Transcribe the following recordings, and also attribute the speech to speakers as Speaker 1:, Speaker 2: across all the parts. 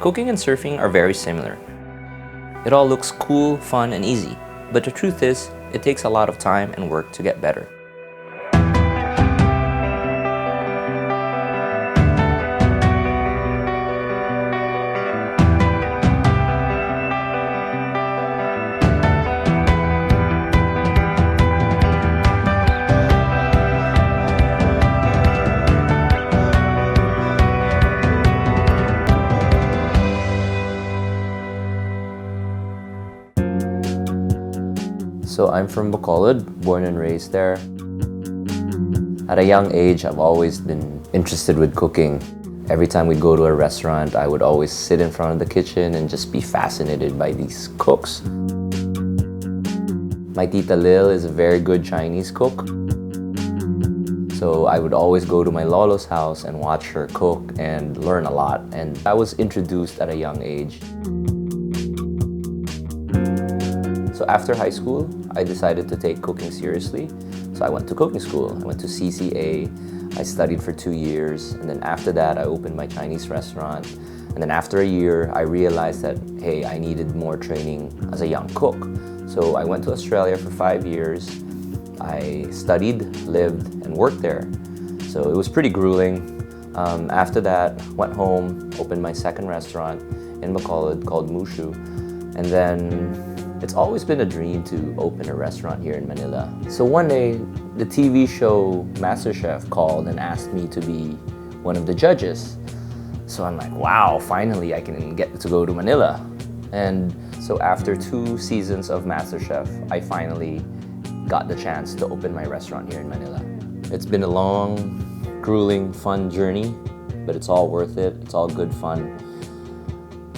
Speaker 1: Cooking and surfing are very similar. It all looks cool, fun, and easy, but the truth is, it takes a lot of time and work to get better. So I'm from Bacolod, born and raised there. At a young age, I've always been interested with cooking. Every time we go to a restaurant, I would always sit in front of the kitchen and just be fascinated by these cooks. My tita Lil is a very good Chinese cook. So I would always go to my lolo's house and watch her cook and learn a lot. And I was introduced at a young age. So after high school, I decided to take cooking seriously. So I went to cooking school. I went to CCA. I studied for 2 years. And then after that, I opened my Chinese restaurant. And then after a year, I realized that, hey, I needed more training as a young cook. So I went to Australia for 5 years. I studied, lived, and worked there. So it was pretty grueling. After that, went home, opened my second restaurant in Bacolod called Mushu. And then it's always been a dream to open a restaurant here in Manila. So one day, the TV show MasterChef called and asked me to be one of the judges. So I'm like, wow, finally I can get to go to Manila. And so after 2 seasons of MasterChef, I finally got the chance to open my restaurant here in Manila. It's been a long, grueling, fun journey, but it's all worth it. It's all good fun.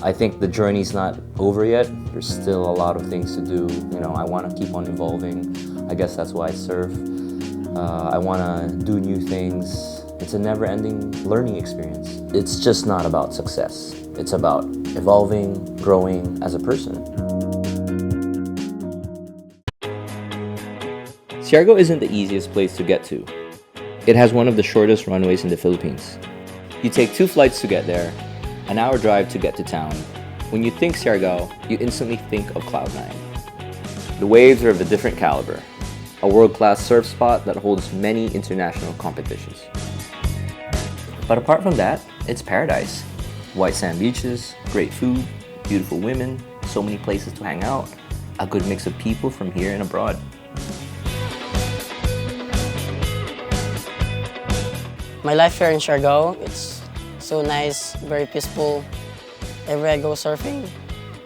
Speaker 1: I think the journey's not over yet. There's still a lot of things to do. You know, I want to keep on evolving. I guess that's why I surf. I want to do new things. It's a never-ending learning experience. It's just not about success. It's about evolving, growing as a person. Siargao isn't the easiest place to get to. It has one of the shortest runways in the Philippines. You take 2 flights to get there, an hour drive to get to town. When you think Siargao, you instantly think of Cloud9. The waves are of a different caliber, a world-class surf spot that holds many international competitions. But apart from that, it's paradise. White sand beaches, great food, beautiful women, so many places to hang out, a good mix of people from here and abroad.
Speaker 2: My life here in Siargao, it's so nice, very peaceful. Everywhere I go surfing,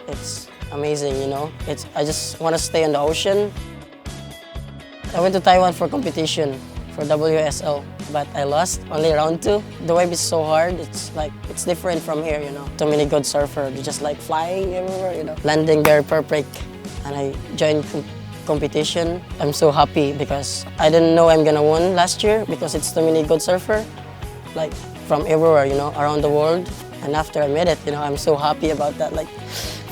Speaker 2: it's amazing, you know. I just want to stay on the ocean. I went to Taiwan for competition for WSL, but I lost only round 2. The wave is so hard. It's different from here, you know. Too many good surfers. They just like flying everywhere, you know. Landing very perfect, and I joined competition. I'm so happy because I didn't know I'm gonna win last year because it's too many good surfers, like from everywhere, you know, around the world. And after I made it, you know, I'm so happy about that. Like,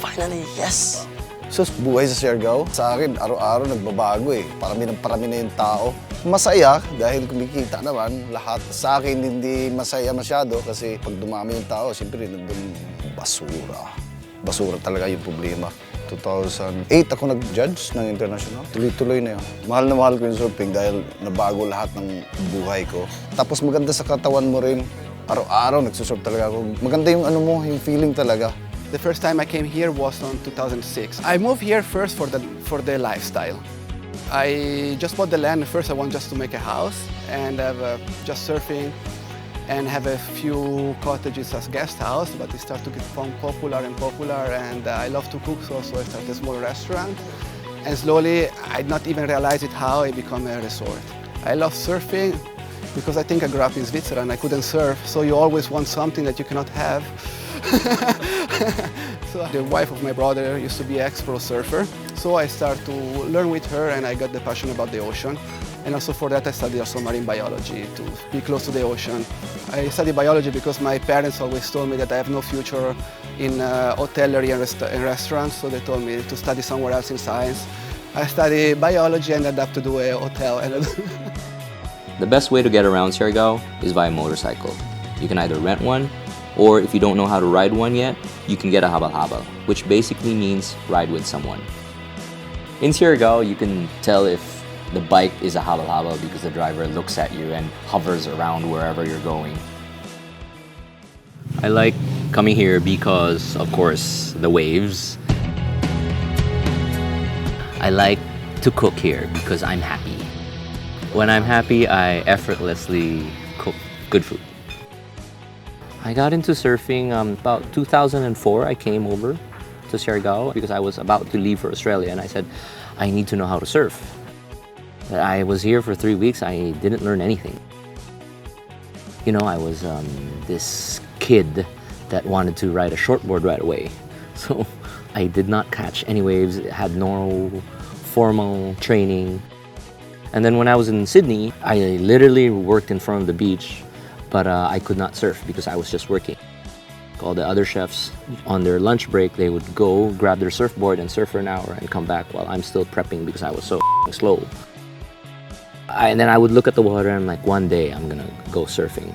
Speaker 2: finally, yes!
Speaker 3: So, buhay sa Siargao, sa akin, araw-araw nagbabago eh. Parami na yung tao. Masaya dahil kumikita naman lahat. Sa akin, hindi masaya masyado kasi pag dumami yung tao, siyempre nandun basura. Basura talaga yung problema. 2008 ako nag-judge ng international. Tuloy-tuloy na yun. Mahal na mahal ko yung surfing dahil nabago lahat ng buhay ko. Tapos maganda sa katawan mo rin. Araw-araw nagsusurf talaga ako. Maganda yung ano mo, yung feeling talaga.
Speaker 4: The first time I came here was in 2006. I moved here first for the lifestyle. I just bought the land. First I want just to make a house and have just surfing and have a few cottages as guest house, but it started to become popular and I love to cook, so I started a small restaurant. And slowly, I not even realize it how it became a resort. I love surfing because I think I grew up in Switzerland. I couldn't surf, so you always want something that you cannot have. So the wife of my brother used to be an ex-pro surfer, so I started to learn with her and I got the passion about the ocean. And also for that I studied also marine biology to be close to the ocean. I studied biology because my parents always told me that I have no future in hotellery and restaurants, so they told me to study somewhere else in science. I studied biology and ended up to do a hotel.
Speaker 1: The best way to get around Siargao is by a motorcycle. You can either rent one Or if you don't know how to ride one yet, you can get a habal-habal, which basically means ride with someone. In Siargao, you can tell if the bike is a habal-habal because the driver looks at you and hovers around wherever you're going. I like coming here because, of course, the waves. I like to cook here because I'm happy. When I'm happy, I effortlessly cook good food. I got into surfing about 2004. I came over to Siargao because I was about to leave for Australia, and I said, I need to know how to surf. I was here for 3 weeks. I didn't learn anything. You know, I was this kid that wanted to ride a shortboard right away. So I did not catch any waves, had no formal training. And then when I was in Sydney, I literally worked in front of the beach, but I could not surf because I was just working. All the other chefs, on their lunch break, they would go grab their surfboard and surf for an hour and come back while I'm still prepping because I was so slow. And then I would look at the water and I'm like, one day I'm gonna go surfing.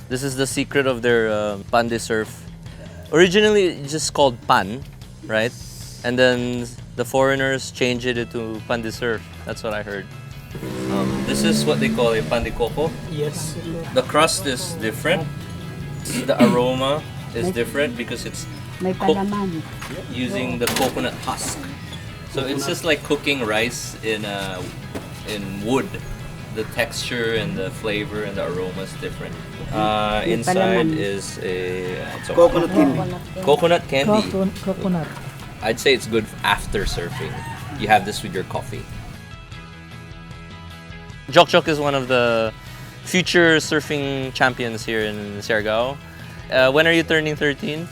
Speaker 1: This is the secret of their pan de surf. Originally, it's just called pan, right? And then the foreigners changed it to pan de surf. That's what I heard. This is what they call a pan de coco.
Speaker 2: Yes.
Speaker 1: The crust is different. The aroma is different because it's cooked using the coconut husk. So it's just like cooking rice in wood. The texture and the flavor and the aroma is different. Inside is a
Speaker 3: Coconut candy.
Speaker 1: coconut candy.
Speaker 5: Coconut.
Speaker 1: I'd say it's good after surfing. You have this with your coffee. Jok Jok is one of the future surfing champions here in Siargao. When are you turning 13?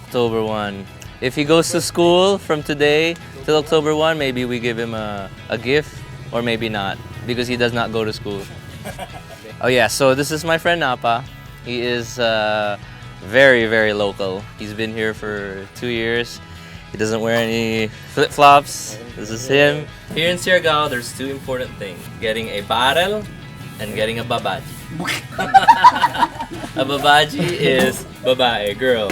Speaker 1: October 1. If he goes to school from today till October 1, maybe we give him a gift, or maybe not, because he does not go to school. Oh yeah, so this is my friend Napa. He is very, very local. He's been here for 2 years. He doesn't wear any flip-flops. This is him. Here in Siargao, there's two important things. Getting a barrel and getting a babaji. A babaji is babae, girl.